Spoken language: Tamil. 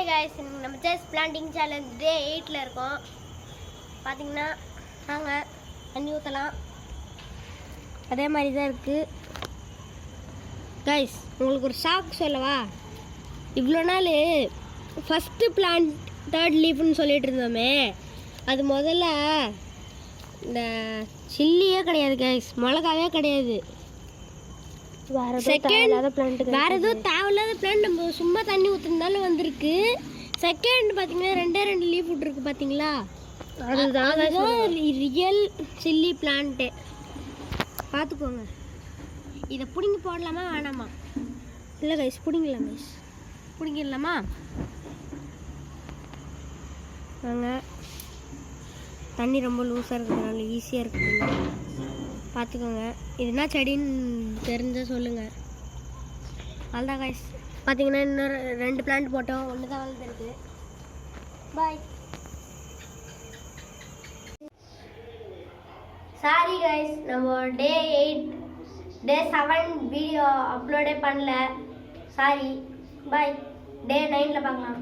guys, நம்ம செஸ் பிளான்டிங் சேலஞ்ச் டே 8ல இருக்கோம். பாத்தீங்கன்னா நாங்க தண்ணி ஊத்தலாம். அதே மாதிரி தான் இருக்கு. गाइस, உங்களுக்கு ஒரு ஷாக் சொல்லவா? இவ்வளோ நாள் ஃபர்ஸ்ட் பிளான்ட் தேர்ட் லீஃப்னு சொல்லிட்டு இருந்தோமே, அது முதல்ல இந்த சில்லியே கிடையாது गाइस, மிளகாவே கிடையாது. வேற எதுவும் தேவையில்லாத பிளான்ட் நம்ம சும்மா தண்ணி ஊற்றுனாலும் வந்திருக்கு. செகண்ட் பார்த்தீங்கன்னா ரெண்டு லீஃப் விட்டுருக்கு பார்த்தீங்களா, அதுதான் ரியல் சில்லி பிளான்ட்டு. பார்த்துக்கோங்க. இதை பிடுங்கி போடலாமா வேணாமா? இல்லை கைஸ், பிடிங்கலாம் கைஸ், பிடிங்கிடலாமா? வாங்க. தண்ணி ரொம்ப லூஸாக இருக்கிறதுனால ஈஸியாக இருக்குதுங்க. பார்த்துக்கோங்க. இது என்ன செடின்னு தெரிஞ்சால் சொல்லுங்கள். அவ்வளோதான் கைஸ். பார்த்தீங்கன்னா இன்னொரு 2 பிளான்ட் போட்டோம், ஒன்று தான் வளர்ந்துருக்கு. பாய். சாரி கைஸ், நம்ம டே 7 வீடியோ அப்லோடே பண்ணல. சாரி. பாய். டே 9ல் பார்க்கலாம்.